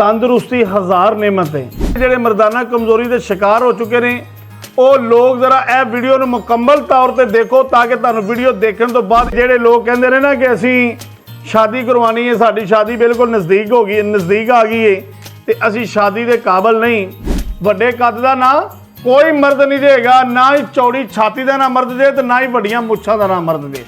तंदुरुस्ती हज़ार नेमत है। ਜਿਹੜੇ ਮਰਦਾਨਾ ਕਮਜ਼ੋਰੀ ਦੇ शिकार हो चुके ਨੇ ਉਹ ਲੋਕ जरा ਇਹ ਵੀਡੀਓ ਨੂੰ ਮੁਕੰਮਲ तौर ਤੇ ਦੇਖੋ ਤਾਂ ਕਿ ਤੁਹਾਨੂੰ ਵੀਡੀਓ ਦੇਖਣ ਤੋਂ ਬਾਅਦ ਜਿਹੜੇ ਲੋਕ ਕਹਿੰਦੇ ਨੇ ਨਾ ਕਿ ਅਸੀਂ शादी करवानी है, साड़ी शादी बिल्कुल नज़दीक हो गई, नज़दीक आ गई है तो असी शादी के काबिल नहीं। वड्डे कद का ना कोई मर्द नहीं देगा, ना ही चौड़ी छाती का ना मर्द दे तो ना ही वड्डियां मुच्छां का ना मर्द दे।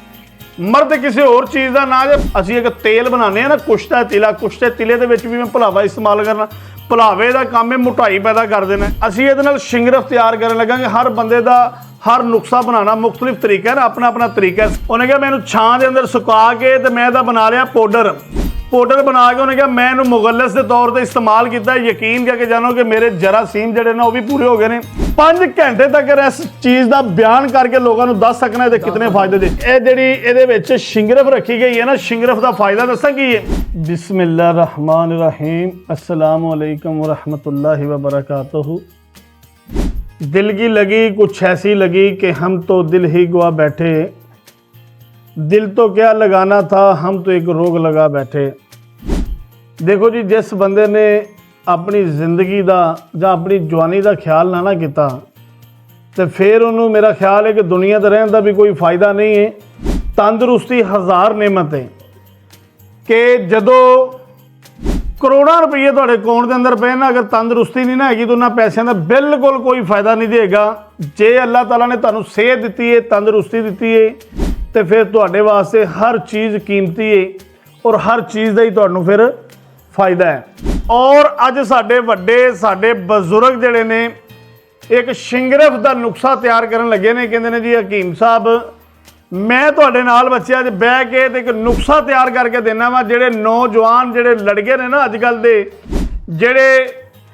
मर्द किसी होर चीज़ का ना जे असी एक तेल बनाने ना कुश्ता तिला, कुश्ते तिले दे विच भी मैं भुलावा इस्तेमाल करना। भुलावे का काम है मोटाई पैदा कर देना। असी इहदे नाल शिंगरफ तैयार करन लगांगे। हर बंदे का हर नुस्खा बनाना मुख्तलिफ तरीका है ना, अपना अपना तरीका है। उन्हें कहा मैंने छां के अंदर सुका के तो मैं बना लिया पाउडर बना के उन्हें कहा मैं मुगलस के तौर पर इस्तेमाल किया। यकीन करके जानो कि मेरे जरासीम जड़े ना वो भी पूरे हो गए हैं। 5 घंटे तक इस चीज़ का बयान करके लोगों को दस सकना है कितने फायदे दे। ये जी शिंगरफ रखी गई है ना, शिंगरफ का फायदा दसा की है। बिस्मिल्लाहिर्रहमानिर्रहीम, अस्सलामु अलैकुम वरहमतुल्लाहि वबरकातुहू। दिल की लगी कुछ ऐसी लगी कि हम तो दिल ही गवा बैठे, दिल तो क्या लगाना था हम तो एक रोग लगा बैठे। देखो जी, जिस बंदे ने अपनी जिंदगी का या अपनी जवानी का ख्याल ना किया तो फिर उन्होंने मेरा ख्याल है कि दुनिया तो रहने का भी कोई फ़ायदा नहीं है। तंदुरुस्ती हज़ार नेमत है कि जदों करोड़ों रुपये थोड़े अकाउंट के अंदर पे ना, अगर तंदुरुस्ती नहीं ना हैगी तो उन्होंने पैसों का बिल्कुल कोई फायदा नहीं देगा। जे अल्लाह ताला ने तुहानू सेहत दी है, तंदुरुस्ती दी है तो फिर तुहाडे वास्ते हर चीज़ कीमती है और हर चीज़ का ही तुहानू फिर फायदा है। और अज साडे वड्डे साडे बजुर्ग जिहड़े ने एक शिंगरफ का नुस्खा तैयार करन लगे ने। कहंदे ने जी हकीम साहब मैं तुहाडे नाल बच्चे अज बह के ते एक नुस्खा तैयार करके देना वा। जिहड़े नौजवान जिहड़े लड़के ने ना अजकल दे, जिहड़े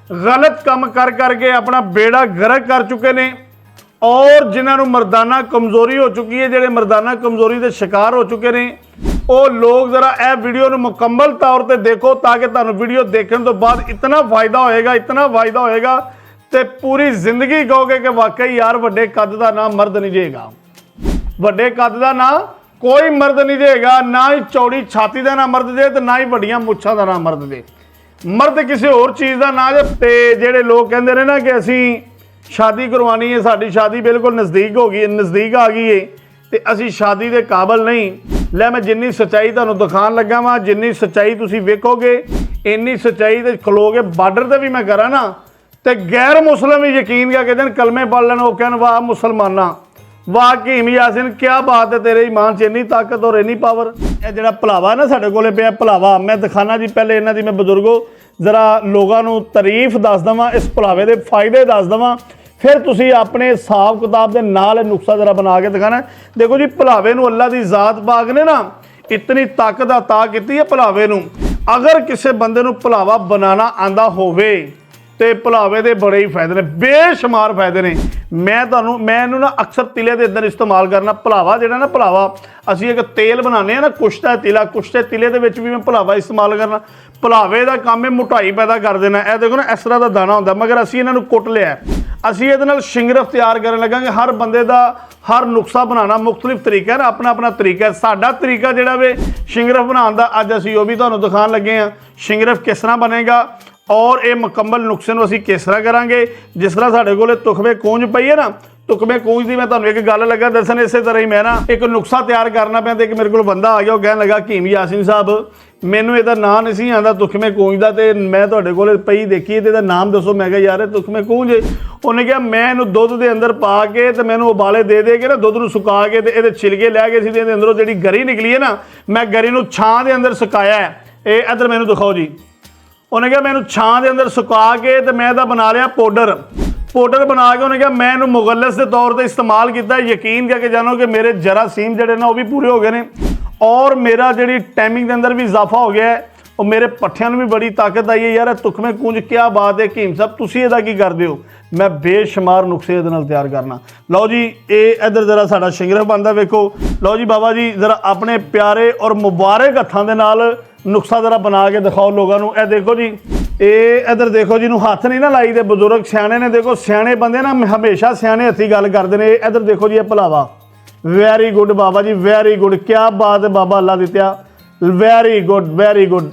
गलत काम कर करके अपना बेड़ा गर्क कर चुके ने और जिन्होंने मर्दाना कमज़ोरी हो चुकी है, जिहड़े मर्दाना कमज़ोरी के शिकार हो चुके ने वो लोग जरा यह वीडियो मुकम्मल तौर पर देखो ताकि तुहानू वीडियो देखने तो बाद इतना फ़ायदा होएगा, इतना फ़ायदा होएगा तो पूरी जिंदगी कहोगे कि वाकई यार वड्डे कद का ना मर्द नहीं देगा, वड्डे कद का ना कोई मर्द नहीं देगा, ना ही चौड़ी छाती का ना मर्द दे तो ना ही वड्डियां मुच्छां का ना मर्द दे। मर्द किसी होर चीज़ का ना जे। जेडे लोग कहते हैं ना कि असी शादी करवानी है, साड़ी शादी बिल्कुल नज़दीक हो गई, नज़दीक आ गई है तो असी शादी के काबिल नहीं। लै मैं जिन्नी सच्चाई तुहानू दिखाण लगा वा, जिन्नी सच्चाई तुसी वेखोगे इन्नी सच्चाई ते खलोगे। बार्डर ते भी मैं करा ना तो गैर मुस्लिम भी यकीन करके कहते कलमे पढ़ लैन, वो कहन वाह मुसलमाना, वाह हकीम यासीन क्या बात है, तेरे ईमान च इन्नी ताकत और इन्नी पावर। यह जो भुलावा ना साढ़े कोले पे भुलावा मैं दिखाना जी। पहले इन्हां दी मैं बजुर्गो जरा लोगों को तारीफ दस देवां, इस भुलावे के फायदे दस देवां, फिर तुसी अपने हिसाब किताब के नाल नुस्खा जरा बना के दिखाना। देखो जी भुलावे नूं अल्लाह की जात पाक ने ना इतनी ताकत अता की है। भुलावे नूं अगर किसी बंदे नूं भुलावा बनाना आंदा होवे तो भुलावे के बड़े ही फायदे ने, बेशुमार फायदे ने। मैं ना अक्सर तिले के अंदर इस्तेमाल करना। भुलावा जो ना भुलावा असी एक तेल बनाने ना कुश्ता तिला, कुश्ते तिले के भी मैं भुलावा इस्तेमाल करना। भुलावे का काम है मोटाई पैदा कर देना। यह देखो ना इस तरह का दाना होंदा, मगर असी इन्हों कुट लिया, असी ये शिंगरफ तैयार करन लगांगे। हर बंदे का हर नुस्खा बनाना मुख्तलिफ तरीका है ना, अपना अपना तरीका है। साडा तरीका जिहड़ा वे शिंगरफ बनाने का अज असी वो भी तुहानू दिखाण लगे हैं। शिंगरफ किस तरह बनेगा और ये मुकम्मल नुस्खे नूं असी किस तरह करांगे। जिस तरह साडे कोले तुखमे कूंज पई है ना, तुखमे कूंज की मैं तुहानू एक गल लगा दसन। इस तरह ही मैं ना एक नुस्खा तैयार करना पाया तो एक मेरे को बंदा आ गया, वो कहन लगा हकीम यासीन साहब मैनू यदा नाम नहीं सी आंदा तुखमे कूंज का, तो मैं तुहाडे कोले पई देखी तो नाम दसो। मैं कहा यार तुखमे कूंज। उन्हें कहा मैं इहनूं दुध के अंदर पा के तो मैनू उबाले दे के ना दुध नूं सुका के तो ये छिलके लै के सी अंदरों जी गरी निकली है ना, मैं गरी नूं छां के अंदर सुकाया है। ये इधर मैनू दिखाओ जी। उन्हें कहा मैनू छां के अंदर सुका के तो मैं बना लिया पाउडर बना के उन्हें कहा मैं मुगलस के तौर पर इस्तेमाल किया। यकीन करके जानो कि मेरे जरासीम जड़े ना वो भी पूरे हो गए हैं और मेरा जी टाइमिंग के अंदर भी इजाफा हो गया है और मेरे पट्ठियां भी बड़ी ताकत आई है। यार तुखमे कूंज क्या बात है हकीम साहब, तुसी इहदा की करदे हो? मैं बेशुमार नुस्खे इहदे नाल तैयार करना। लो जी ये इधर जरा साडा शिंगरफ बनदा वेखो। लो जी बाबा जी जरा अपने प्यारे और मुबारक हत्थां दे नाल नुस्खा जरा बना के दिखाओ लोगों को। ए देखो जी, ये इधर देखो जी, हाथ नहीं ना लाई दे। बजुर्ग सियाने ने, देखो सियाने बंदे ना हमेशा सियाने हथी गल करते हैं। इधर देखो जी ये भुलावा, वेरी गुड बाबा जी, वेरी गुड, क्या बात है बाबा, अल्लाह दित्या, वेरी गुड वेरी गुड।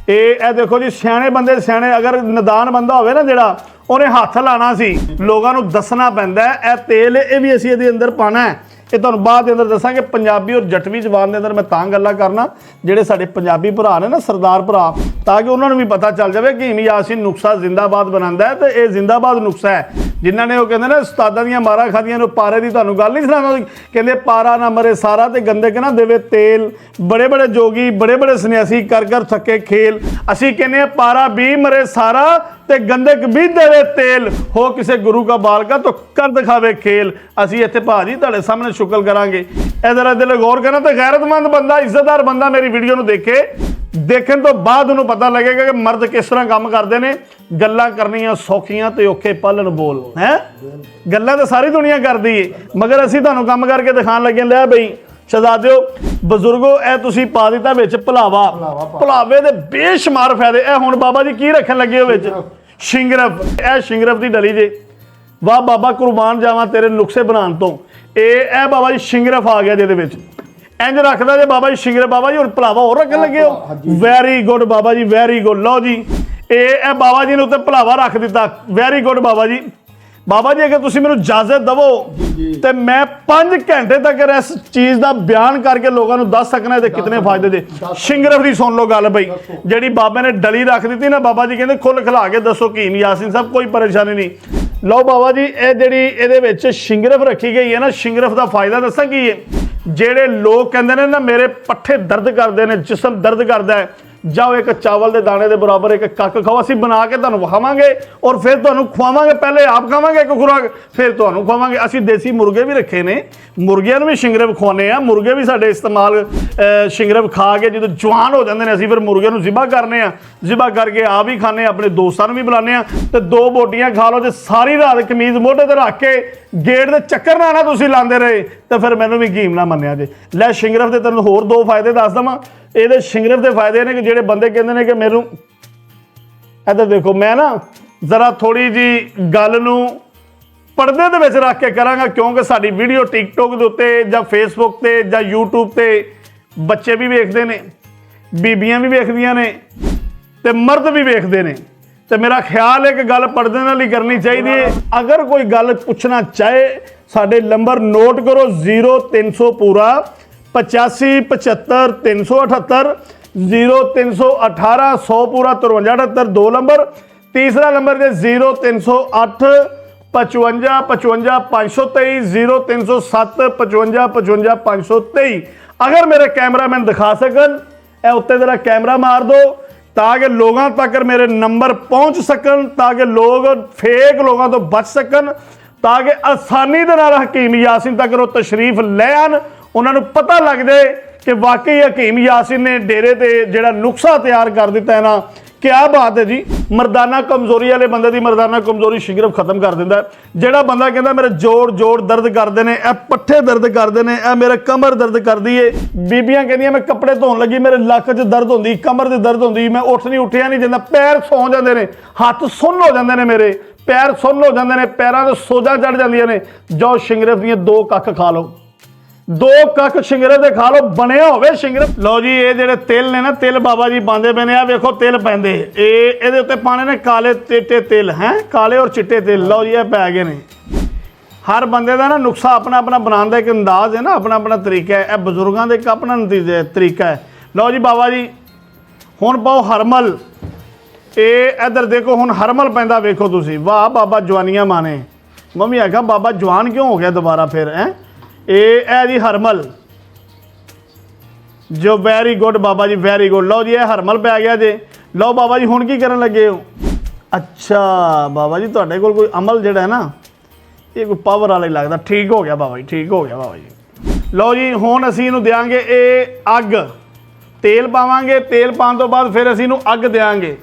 ਇਹ ਦੇਖੋ ਜੀ, ਸਿਆਣੇ ਬੰਦੇ ਸਿਆਣੇ, ਅਗਰ ਨਿਦਾਨ ਬੰਦਾ ਹੋਵੇ ਨਾ ਜਿਹੜਾ, ਉਹਨੇ ਹੱਥ ਲਾਣਾ ਸੀ, ਲੋਕਾਂ ਨੂੰ ਦੱਸਣਾ ਪੈਂਦਾ ਇਹ ਤੇਲ ਇਹ ਵੀ ਅਸੀਂ ਇਹਦੇ ਅੰਦਰ ਪਾਣਾ ਹੈ। ਇਹ ਤੁਹਾਨੂੰ ਬਾਅਦ ਦੇ ਅੰਦਰ ਦੱਸਾਂਗੇ। ਪੰਜਾਬੀ ਔਰ ਜੱਟਵੀ ਜ਼ਬਾਨ ਦੇ ਅੰਦਰ ਮੈਂ ਤਾਂ ਗੱਲਾਂ ਕਰਨਾ ਜਿਹੜੇ ਸਾਡੇ ਪੰਜਾਬੀ ਭਰਾ ਨੇ ਨਾ, ਸਰਦਾਰ ਭਰਾ, ਤਾਂ ਕਿ ਉਹਨਾਂ ਨੂੰ ਵੀ ਪਤਾ ਚੱਲ ਜਾਵੇ ਕਿ ਹਕੀਮ ਯਾਸੀਨ ਨੁਸਖਾ ਜ਼ਿੰਦਾਬਾਦ ਬਣਾਉਂਦਾ ਹੈ, ਤੇ ਇਹ ਜ਼ਿੰਦਾਬਾਦ ਨੁਸਖਾ ਹੈ। ਜਿਨ੍ਹਾਂ ਨੇ ਉਹ ਕਹਿੰਦੇ ਨੇ ਉਸਤਾਦਾਂ ਦੀਆਂ ਮਾਰਾਂ ਖਾਦੀਆਂ ਨੂੰ ਪਾਰੇ ਦੀ ਤੁਹਾਨੂੰ ਗੱਲ ਨਹੀਂ ਸੁਣਾਉਂਦਾ, ਕਹਿੰਦੇ ਪਾਰਾ ਨਾ ਮਰੇ ਸਾਰਾ ਤੇ ਗੰਦੇ ਕੇ ਨਾ ਦੇਵੇ ਤੇਲ। ਬੜੇ ਬੜੇ ਜੋਗੀ, ਬੜੇ ਬੜੇ ਸੰਨਿਆਸੀ ਕਰ ਕਰ ਥੱਕੇ ਖੇਲ। ਅਸੀਂ ਕਹਿੰਦੇ ਆ ਪਾਰਾ ਵੀ ਮਰੇ ਸਾਰਾ ਤੇ ਗੰਦੇ ਕਬੀਰ ਦੇਵੇ ਤੇਲ। ਹੋ ਕਿਸੇ ਗੁਰੂ ਕਾ ਬਾਲਕਾ ਤਾਂ ਕਰ ਦਿਖਾਵੇ ਖੇਲ। ਅਸੀਂ ਇੱਥੇ ਭਾਜੀ ਤੁਹਾਡੇ ਸਾਹਮਣੇ ਸ਼ੁਕਰ ਕਰਾਂਗੇ। ਇਧਰ ਦਿਲ ਗੌਰ ਕਰਨਾ ਤੇ ਗੈਰਤਮੰਦ ਬੰਦਾ, ਇੱਜ਼ਤਦਾਰ ਬੰਦਾ ਮੇਰੀ ਵੀਡੀਓ ਨੂੰ ਦੇਖੇ, ਦੇਖਣ ਤੋਂ ਬਾਅਦ ਉਹਨੂੰ ਪਤਾ ਲੱਗੇਗਾ ਕਿ ਮਰਦ ਕਿਸ ਤਰ੍ਹਾਂ ਕੰਮ ਕਰਦੇ ਨੇ। ਗੱਲਾਂ ਕਰਨੀਆਂ ਸੌਖੀਆਂ ਤੇ ਔਖੇ ਪਲਣ ਬੋਲ ਹੈ। ਗੱਲਾਂ ਤਾਂ ਸਾਰੀ ਦੁਨੀਆ ਕਰਦੀ ਏ, ਮਗਰ ਅਸੀਂ ਤੁਹਾਨੂੰ ਕੰਮ ਕਰਕੇ ਦਿਖਾਉਣ ਲੱਗੇ। ਲੈ ਬਈ ਸ਼ਹਜ਼ਾਦਿਓ, ਬਜ਼ੁਰਗੋ, ਇਹ ਤੁਸੀਂ ਪਾ ਦਿੱਤਾ ਵਿੱਚ ਭਲਾਵਾ। ਭਲਾਵੇ ਦੇ ਬੇਸ਼ੁਮਾਰ ਫਾਇਦੇ। ਇਹ ਹੁਣ ਬਾਬਾ ਜੀ ਕੀ ਰੱਖਣ ਲੱਗੇ ਹੋ ਵਿੱਚ? ਸ਼ਿੰਗਰਫ। ਇਹ ਸ਼ਿੰਗਰਫ ਦੀ ਡਲੀ ਜੇ। ਵਾਹ ਬਾਬਾ, ਕੁਰਬਾਨ ਜਾਵਾਂ ਤੇਰੇ ਨੁਕਸੇ ਬਣਾਉਣ ਤੋਂ। ਇਹ ਬਾਬਾ ਜੀ ਸ਼ਿੰਗਰਫ ਆ ਗਿਆ ਜਿਹਦੇ ਵਿੱਚ ਇੰਜ ਰੱਖਦਾ ਜੇ ਬਾਬਾ ਜੀ ਸ਼ਿੰਗਰਫ। ਬਾਬਾ ਜੀ ਹੁਣ ਭਲਾਵਾ ਹੋਰ ਰੱਖਣ ਲੱਗੇ ਹੋ? Very good Baba ji, very good. ਲਓ ਜੀ, ਇਹ ਬਾਬਾ ਜੀ ਨੇ ਉੱਤੇ ਭਲਾਵਾ ਰੱਖ ਦਿੱਤਾ। Very good Baba ji. ਬਾਬਾ ਜੀ ਅਗਰ ਤੁਸੀਂ ਮੈਨੂੰ ਇਜਾਜ਼ਤ ਦਵੋ ਤੇ ਮੈਂ 5 ਘੰਟੇ ਤੱਕ ਇਸ ਚੀਜ਼ ਦਾ ਬਿਆਨ ਕਰਕੇ ਲੋਕਾਂ ਨੂੰ ਦੱਸ ਸਕਣਾ ਇਹਦੇ ਕਿਤਨੇ ਫਾਇਦੇ ਦੇ। ਸ਼ਿੰਗਰਫ ਦੀ ਸੁਣ ਲਓ ਗੱਲ ਬਈ, ਜਿਹੜੀ ਬਾਬੇ ਨੇ ਡਲੀ ਰੱਖ ਦਿੱਤੀ ਨਾ, ਬਾਬਾ ਜੀ ਕਹਿੰਦੇ ਖੁੱਲ ਖਿਲਾ ਕੇ ਦੱਸੋ ਹਕੀਮ ਯਾਸੀਨ ਸਾਹਿਬ, ਕੋਈ ਪਰੇਸ਼ਾਨੀ ਨਹੀਂ। ਲਓ ਬਾਬਾ ਜੀ, ਇਹ ਜਿਹੜੀ ਇਹਦੇ ਵਿੱਚ ਸ਼ਿੰਗਰਫ ਰੱਖੀ ਗਈ ਹੈ ਨਾ, ਸ਼ਿੰਗਰਫ ਦਾ ਫਾਇਦਾ ਦੱਸਾਂ ਕੀ ਹੈ। ਜਿਹੜੇ ਲੋਕ ਕਹਿੰਦੇ ਨੇ ਨਾ ਮੇਰੇ ਪੱਠੇ ਦਰਦ ਕਰਦੇ ਨੇ, ਜਿਸਮ ਦਰਦ ਕਰਦਾ ਹੈ, ਜਾਓ ਇੱਕ ਚਾਵਲ ਦੇ ਦਾਣੇ ਦੇ ਬਰਾਬਰ ਇੱਕ ਕੱਕ ਖਾਓ। ਅਸੀਂ ਬਣਾ ਕੇ ਤੁਹਾਨੂੰ ਵਿਖਾਵਾਂਗੇ ਔਰ ਫਿਰ ਤੁਹਾਨੂੰ ਖਵਾਵਾਂਗੇ। ਪਹਿਲੇ ਆਪ ਖਾਵਾਂਗੇ ਇੱਕ ਖੁਰਾਕ, ਫਿਰ ਤੁਹਾਨੂੰ ਖਵਾਵਾਂਗੇ। ਅਸੀਂ ਦੇਸੀ ਮੁਰਗੇ ਵੀ ਰੱਖੇ ਨੇ, ਮੁਰਗਿਆਂ ਨੂੰ ਵੀ ਸ਼ਿੰਗਰਫ ਖਵਾਉਂਦੇ ਆ। ਮੁਰਗੇ ਵੀ ਸਾਡੇ ਇਸਤੇਮਾਲ ਸ਼ਿੰਗਰਫ ਖਾ ਕੇ ਜਦੋਂ ਜਵਾਨ ਹੋ ਜਾਂਦੇ ਨੇ, ਅਸੀਂ ਫਿਰ ਮੁਰਗੇ ਨੂੰ ਜ਼ਿਬਾ ਕਰਨੇ ਆ। ਜ਼ਿਬਾ ਕਰਕੇ ਆਪ ਵੀ ਖਾਂਦੇ, ਆਪਣੇ ਦੋਸਤਾਂ ਨੂੰ ਵੀ ਬੁਲਾਉਂਦੇ ਆ। ਤੇ 2 ਬੋਟੀਆਂ ਖਾ ਲਓ। ਜੇ ਸਾਰੀ ਰਾਤ ਕਮੀਜ਼ ਮੋਢੇ ਤੇ ਰੱਖ ਕੇ ਗੇਟ ਦੇ ਚੱਕਰ ਨਾ ਤੁਸੀਂ ਲਾਉਂਦੇ ਰਹੇ ਤੇ ਫਿਰ ਮੈਨੂੰ ਵੀ ਹਕੀਮ ਨਾ ਮੰਨਿਆ ਜੇ। ਲੈ ਸ਼ਿੰਗਰਫ ਦੇ ਤੈਨੂੰ ਹੋਰ 2 ਫਾਇਦੇ ਦੱਸ ਦਵਾਂ। ਇਹਦੇ ਸ਼ਿੰਗਰਫ ਦੇ ਫਾਇਦੇ ਨੇ ਕਿ ਜਿਹੜੇ ਬੰਦੇ ਕਹਿੰਦੇ ਨੇ ਕਿ ਮੈਨੂੰ ਇੱਧਰ ਦੇਖੋ, ਮੈਂ ਨਾ ਜ਼ਰਾ ਥੋੜੀ ਜੀ ਗੱਲ ਨੂੰ ਪਰਦੇ ਦੇ ਵਿੱਚ ਰੱਖ ਕੇ ਕਰਾਂਗਾ, ਕਿਉਂਕਿ ਸਾਡੀ ਵੀਡੀਓ ਟਿਕਟੋਕ ਦੇ ਉੱਤੇ ਜਾਂ ਫੇਸਬੁੱਕ ਤੇ ਜਾਂ YouTube ਤੇ ਬੱਚੇ ਵੀ ਵੇਖਦੇ ਨੇ, ਬੀਬੀਆਂ ਵੀ ਵੇਖਦੀਆਂ ਨੇ ਤੇ ਮਰਦ ਵੀ ਵੇਖਦੇ ਨੇ। ਤੇ ਮੇਰਾ ਖਿਆਲ ਹੈ ਕਿ ਗੱਲ ਪਰਦੇ ਨਾਲ ਹੀ ਕਰਨੀ ਚਾਹੀਦੀ ਹੈ। ਅਗਰ ਕੋਈ ਗੱਲ ਪੁੱਛਣਾ ਚਾਹੇ, ਸਾਡੇ ਨੰਬਰ ਨੋਟ ਕਰੋ 0300 ਪੂਰਾ 85 75 378 0318 100 ਪੂਰਾ 5378 2 ਨੰਬਰ। ਤੀਸਰਾ ਨੰਬਰ ਜੇ 0308 55 55 523 0307 55 55 523। ਅਗਰ ਮੇਰੇ ਕੈਮਰਾਮੈਨ ਦਿਖਾ ਸਕਣ, ਇਹ ਉੱਤੇ ਜਰਾ ਕੈਮਰਾ ਮਾਰ ਦੋ ਤਾਂ ਕਿ ਲੋਕਾਂ ਤੱਕ ਮੇਰੇ ਨੰਬਰ ਪਹੁੰਚ ਸਕਣ, ਤਾਂ ਕਿ ਲੋਕ ਫੇਕ ਲੋਕਾਂ ਤੋਂ ਬਚ ਸਕਣ, ਤਾਂ ਕਿ ਆਸਾਨੀ ਦੇ ਨਾਲ ਹਕੀਮ ਯਾਸੀਨ ਤੱਕ ਉਹ ਤਸ਼ਰੀਫ ਲੈ ਆਣ। ਉਹਨਾਂ ਨੂੰ ਪਤਾ ਲੱਗ ਜਾਏ ਕਿ ਵਾਕਈ ਹਕੀਮ ਯਾਸੀਨ ਨੇ ਡੇਰੇ ਤੇ ਜਿਹੜਾ ਨੁਸਖਾ ਤਿਆਰ ਕਰ ਦਿੱਤਾ ਹੈ ਨਾ, ਕਿਆ ਬਾਤ ਹੈ ਜੀ। ਮਰਦਾਨਾ ਕਮਜ਼ੋਰੀ ਵਾਲੇ ਬੰਦੇ ਦੀ ਮਰਦਾਨਾ ਕਮਜ਼ੋਰੀ ਸ਼ਿੰਗਰਫ ਖਤਮ ਕਰ ਦਿੰਦਾ ਹੈ। ਜਿਹੜਾ ਬੰਦਾ ਕਹਿੰਦਾ ਮੇਰੇ ਜੋੜ ਦਰਦ ਕਰਦੇ ਨੇ, ਇਹ ਪੱਠੇ ਦਰਦ ਕਰਦੇ ਨੇ, ਇਹ ਮੇਰੇ ਕਮਰ ਦਰਦ ਕਰਦੀ ਏ। ਬੀਬੀਆਂ ਕਹਿੰਦੀਆਂ ਮੈਂ ਕੱਪੜੇ ਧੋਣ ਲੱਗੀ ਮੇਰੇ ਲੱਕ 'ਚ ਦਰਦ ਹੁੰਦੀ, ਕਮਰ 'ਚ ਦਰਦ ਹੁੰਦੀ, ਮੈਂ ਉੱਠਿਆ ਨਹੀਂ ਜਾਂਦਾ, ਪੈਰ ਸੌਂ ਜਾਂਦੇ ਨੇ, ਹੱਥ ਸੁੰਨ ਹੋ ਜਾਂਦੇ ਨੇ, ਮੇਰੇ ਪੈਰ ਸੁੰਨ ਹੋ ਜਾਂਦੇ ਨੇ, ਪੈਰਾਂ 'ਤੇ ਸੋਜਾਂ ਚੜ ਜਾਂਦੀਆਂ ਨੇ। ਜੋ ਸ਼ਿੰਗਰਫ ਦੀਆਂ 2 ਕੱਖ ਖਾ ਲਓ, 2 ਕੱਖ ਸ਼ਿੰਗਰਫ ਦੇ ਖਾ ਲਓ, ਬਣਿਆ ਹੋਵੇ ਸ਼ਿੰਗਰਫ। ਲਓ ਜੀ, ਇਹ ਜਿਹੜੇ ਤਿਲ ਨੇ ਨਾ, ਤਿਲ ਬਾਬਾ ਜੀ ਪਾਉਂਦੇ ਪਏ ਨੇ। ਆ ਵੇਖੋ ਤਿਲ ਪੈਂਦੇ, ਇਹਦੇ ਉੱਤੇ ਪਾਣੇ ਨੇ ਕਾਲੇ ਚਿੱਟੇ ਤਿਲ, ਹੈ ਕਾਲੇ ਔਰ ਚਿੱਟੇ ਤਿਲ। ਲਓ ਜੀ, ਇਹ ਪੈ ਗਏ ਨੇ। ਹਰ ਬੰਦੇ ਦਾ ਨਾ ਨੁਸਖਾ ਆਪਣਾ ਆਪਣਾ ਬਣਾਉਣ ਦਾ ਇੱਕ ਅੰਦਾਜ਼ ਹੈ ਨਾ, ਆਪਣਾ ਆਪਣਾ ਤਰੀਕਾ ਹੈ। ਇਹ ਬਜ਼ੁਰਗਾਂ ਦਾ ਇੱਕ ਆਪਣਾ ਤਰੀਕਾ ਹੈ। ਲਓ ਜੀ ਬਾਬਾ ਜੀ, ਹੁਣ ਪਾਓ ਹਰਮਲ। ਇਹ ਇੱਧਰ ਦੇਖੋ, ਹੁਣ ਹਰਮਲ ਪੈਂਦਾ ਵੇਖੋ ਤੁਸੀਂ। ਵਾਹ ਬਾਬਾ ਜਵਾਨੀਆਂ ਮਾਨੇ। ਮੰਮੀ ਆਖਿਆ ਬਾਬਾ ਜਵਾਨ ਕਿਉਂ ਹੋ ਗਿਆ ਦੁਬਾਰਾ ਫਿਰ? ਇਹ ਜੀ ਹਰਮਲ ਜੋ। Very good Baba ji, very good. ਲਓ ਜੀ, ਇਹ ਹਰਮਲ ਪੈ ਗਿਆ ਜੇ। ਲਓ ਬਾਬਾ ਜੀ, ਹੁਣ ਕੀ ਕਰਨ ਲੱਗੇ ਹੋ? ਅੱਛਾ ਬਾਬਾ ਜੀ, ਤੁਹਾਡੇ ਕੋਲ ਕੋਈ ਅਮਲ ਜਿਹੜਾ ਹੈ ਨਾ, ਇਹ ਕੋਈ ਪਾਵਰ ਵਾਲਾ ਹੀ ਲੱਗਦਾ। ਠੀਕ ਹੋ ਗਿਆ ਬਾਬਾ ਜੀ, ਠੀਕ ਹੋ ਗਿਆ ਬਾਬਾ ਜੀ। ਲਓ ਜੀ, ਹੁਣ ਅਸੀਂ ਇਹਨੂੰ ਦਿਆਂਗੇ ਇਹ ਅੱਗ। ਤੇਲ ਪਾਵਾਂਗੇ, ਤੇਲ ਪਾਉਣ ਤੋਂ ਬਾਅਦ ਫਿਰ ਅਸੀਂ ਇਹਨੂੰ ਅੱਗ ਦਿਆਂਗੇ।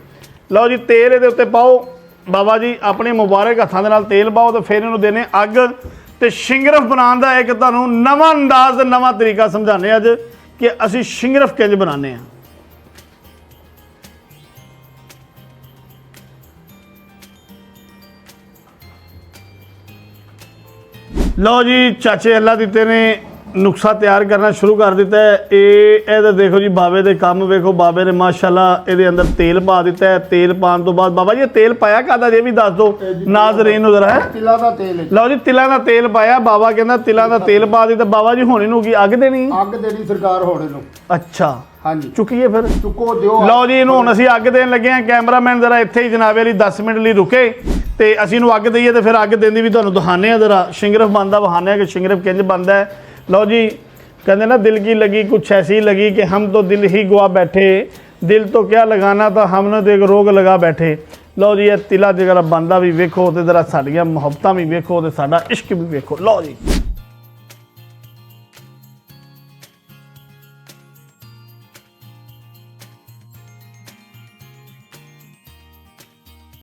ਲਓ ਜੀ, ਤੇਲ ਇਹਦੇ ਉੱਤੇ ਪਾਓ ਬਾਬਾ ਜੀ, ਆਪਣੇ ਮੁਬਾਰਕ ਹੱਥਾਂ ਦੇ ਨਾਲ ਤੇਲ ਪਾਓ ਤੇ ਫਿਰ ਇਹਨੂੰ ਦੇਣੇ ਅੱਗ। ਤੇ ਸ਼ਿੰਗਰਫ ਬਣਾਉਣ ਦਾ ਇੱਕ ਤੁਹਾਨੂੰ ਨਵਾਂ ਅੰਦਾਜ਼, ਨਵਾਂ ਤਰੀਕਾ ਸਮਝਾਉਂਦੇ ਅੱਜ ਕਿ ਅਸੀਂ ਸ਼ਿੰਗਰਫ ਕਿੰਝ ਬਣਾਉਂਦੇ ਹਾਂ। ਲਓ ਜੀ, ਚਾਚੇ ਅੱਲਾ ਦਿੱਤੇ ਨੇ ਨੁਕਸਾ ਤਿਆਰ ਕਰਨਾ ਸ਼ੁਰੂ ਕਰ ਦਿੱਤਾ ਹੈ। ਇਹਦਾ ਦੇਖੋ ਜੀ ਬਾਬੇ ਦੇ ਕੰਮ ਵੇਖੋ, ਬਾਬੇ ਨੇ ਮਾਸ਼ਾਅੱਲਾ ਇਹਦੇ ਅੰਦਰ ਤੇਲ ਪਾ ਦਿੱਤਾ ਹੈ। ਤੇਲ ਪਾਉਣ ਤੋਂ ਬਾਅਦ ਬਾਬਾ ਜੀ ਇਹ ਤੇਲ ਪਾਇਆ ਕਾਹਦਾ ਜੇ ਵੀ ਦੱਸ ਦਿਓ ਨਾਜ਼ਰੀਨ ਨੂੰ ਜ਼ਰਾ। ਤਿਲਾਂ ਦਾ ਤੇਲ ਹੈ। ਲਓ ਜੀ ਤਿਲਾਂ ਦਾ ਤੇਲ ਪਾਇਆ, ਬਾਬਾ ਕਹਿੰਦਾ ਤਿਲਾਂ ਦਾ ਤੇਲ ਪਾ ਦਿੱਤਾ। ਬਾਬਾ ਜੀ ਹੁਣ ਇਹਨੂੰ ਕੀ ਅੱਗ ਦੇਣੀ? ਅੱਗ ਦੇਣੀ ਸਰਕਾਰ ਹੋਣੇ ਨੂੰ। ਅੱਛਾ ਹਾਂਜੀ ਚੁੱਕੀਏ ਫਿਰ, ਚੁੱਕੋ ਦਿਓ। ਲਓ ਜੀ ਇਹਨੂੰ ਹੁਣ ਅਸੀਂ ਅੱਗ ਦੇਣ ਲੱਗੇ ਹਾਂ। ਕੈਮਰਾਮੈਨ ਜ਼ਰਾ ਇੱਥੇ ਹੀ ਜਨਾਬੇ ਲਈ 10 ਮਿੰਟ ਲਈ ਰੁਕੇ ਤੇ ਅਸੀਂ ਇਹਨੂੰ ਅੱਗ ਦਈਏ ਤੇ ਫਿਰ ਅੱਗ ਦੇਣ ਦੀ ਵੀ ਤੁਹਾਨੂੰ ਦਿਖਾਉਂਦੇ ਹਾਂ। ਜ਼ਰਾ ਸ਼ਿੰਗਰਫ ਬਣਦਾ ਵਿਖਾਉਂਦੇ ਹਾਂ ਕਿ ਸ਼ਿੰਗਰਫ ਕਿੰਝ ਬਣਦਾ ਹੈ। लो जी कहते ना दिल की लगी कुछ ऐसी लगी कि हम तो दिल ही गवा बैठे, दिल तो क्या लगाना था हमने तो एक रोग लगा बैठे। लो जी ये तिला जरा बनता भी वेखो तो जरा साड़ियाँ मुहब्बतां भी वेखो तो साडा इश्क भी वेखो। लो जी